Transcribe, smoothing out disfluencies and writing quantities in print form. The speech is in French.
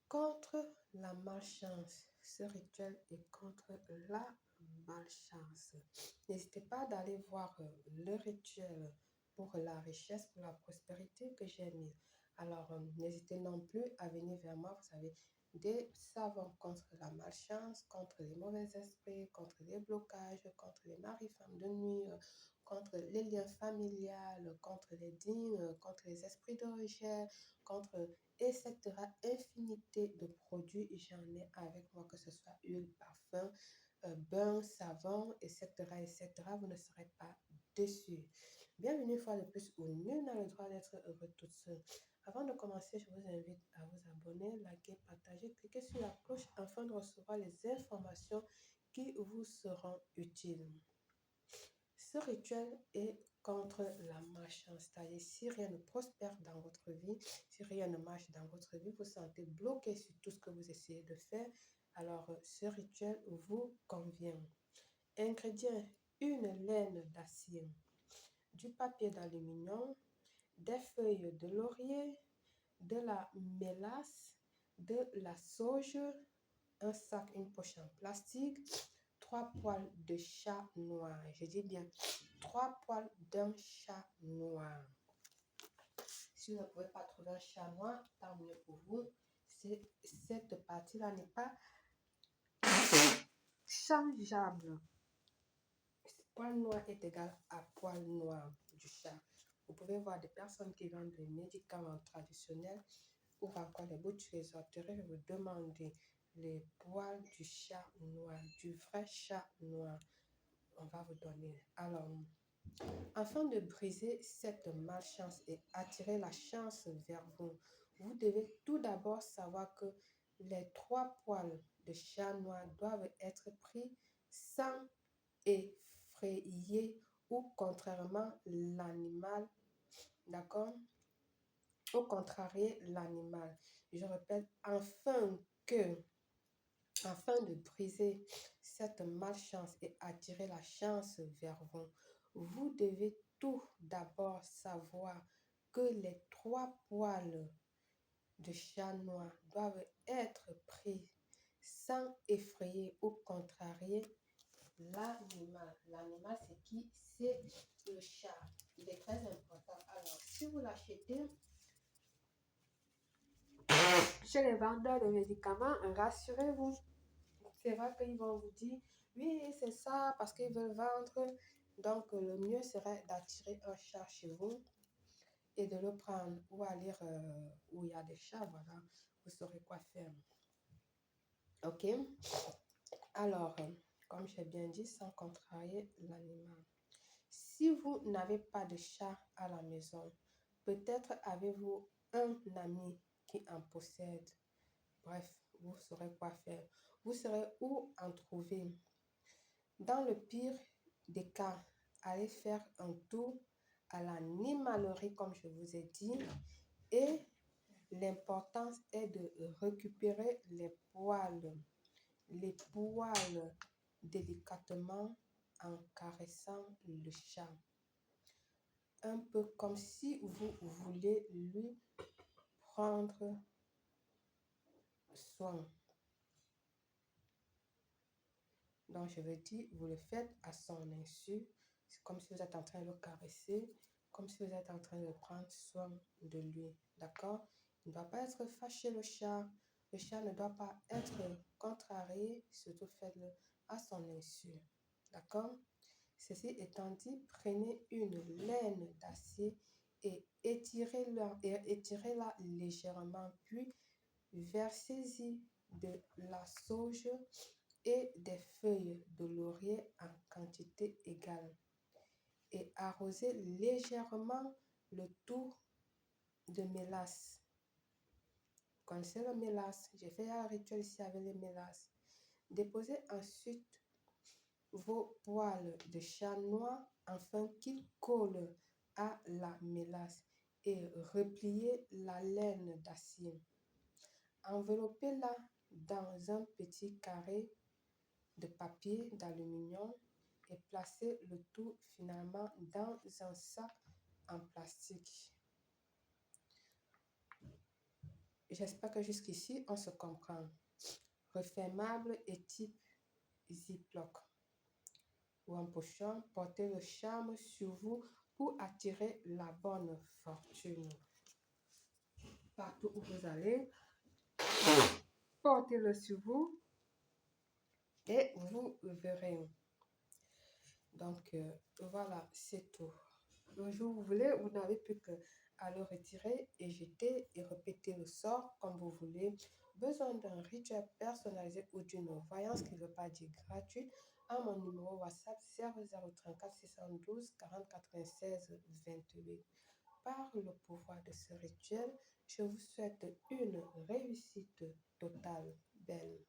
Contre la malchance. Ce rituel est contre la malchance. N'hésitez pas d'aller voir le rituel pour la richesse, pour la prospérité que j'ai mis. Alors, n'hésitez non plus à venir vers moi. Vous avez des savons contre la malchance, contre les mauvais esprits, contre les blocages, contre les maris-femmes de nuit, contre les liens familiales, contre les dîmes, contre les esprits de rejet, contre etc. Infinité de produits, j'en ai avec moi, que ce soit huile, parfum, bain, savon, etc., etc. Vous ne serez pas déçus. Bienvenue une fois de plus où nul n'a le droit d'être heureux toute seule. Avant de commencer, je vous invite à vous abonner, liker, partager, cliquer sur la cloche afin de recevoir les informations qui vous seront utiles. Ce rituel est contre la malchance, c'est-à-dire si rien ne prospère dans votre vie, si rien ne marche dans votre vie, vous vous sentez bloqué sur tout ce que vous essayez de faire, alors ce rituel vous convient. Ingrédients: une laine d'acier, du papier d'aluminium, des feuilles de laurier, de la mélasse, de la sauge, un sac, une poche en plastique, 3 poils de chat noir. Je dis bien 3 poils d'un chat noir. Si vous ne pouvez pas trouver un chat noir, tant mieux pour vous. Cette partie-là n'est pas changeable. Poil noir est égal à poil noir du chat. Vous pouvez voir des personnes qui vendent des médicaments traditionnels ou encore les boutiques ésotériques, vous demandez les poils du chat noir, du vrai chat noir. On va vous donner. Alors, afin de briser cette malchance et attirer la chance vers vous, vous devez tout d'abord savoir que les 3 poils de chat noir doivent être pris sans effrayer ou contrairement l'animal, d'accord? Ou contrarier l'animal. Je répète, afin de briser cette malchance et attirer la chance vers vous, vous devez tout d'abord savoir que les 3 poils de chat noir doivent être pris sans effrayer ou contrarier l'animal. L'animal, c'est qui? C'est le chat. Il est très important. Alors, si vous l'achetez chez les vendeurs de médicaments, rassurez-vous. C'est vrai qu'ils vont vous dire, oui, c'est ça, parce qu'ils veulent vendre. Donc, le mieux serait d'attirer un chat chez vous et de le prendre ou aller où il y a des chats, voilà. Vous saurez quoi faire. OK? Alors, comme j'ai bien dit, sans contrarier l'animal. Si vous n'avez pas de chat à la maison, peut-être avez-vous un ami qui en possède. Bref, vous saurez quoi faire. Vous saurez où en trouver. Dans le pire des cas, allez faire un tour à l'animalerie, comme je vous ai dit, et l'important est de récupérer les poils délicatement en caressant le chat. Un peu comme si vous voulez lui prendre soin. Donc, je veux dire, vous le faites à son insu. C'est comme si vous êtes en train de le caresser, comme si vous êtes en train de prendre soin de lui. D'accord? Il ne doit pas être fâché, le chat. Le chat ne doit pas être contrarié. Surtout, faites-le à son insu. D'accord? Ceci étant dit, prenez une laine d'acier et étirez-la légèrement, puis versez-y de la sauge et des feuilles de laurier en quantité égale et arrosez légèrement le tout de mélasse. Vous connaissez le mélasse? J'ai fait un rituel ici avec les mélasses. Déposez ensuite vos poils de chat noir afin qu'ils collent à la mélasse et repliez la laine d'acier. Enveloppez-la dans un petit carré de papier d'aluminium et placez le tout finalement dans un sac en plastique. J'espère que jusqu'ici, on se comprend. Refermable et type Ziploc ou en pochon, portez le charme sur vous pour attirer la bonne fortune. Partout où vous allez, portez-le sur vous et vous verrez. Donc, voilà, c'est tout. Le jour où vous voulez, vous n'avez plus qu'à le retirer et jeter et répéter le sort comme vous voulez. Besoin d'un rituel personnalisé ou d'une voyance qui ne veut pas dire gratuite, à mon numéro WhatsApp 0034 612 40 96 28. Par le pouvoir de ce rituel, je vous souhaite une réussite totale. Belle.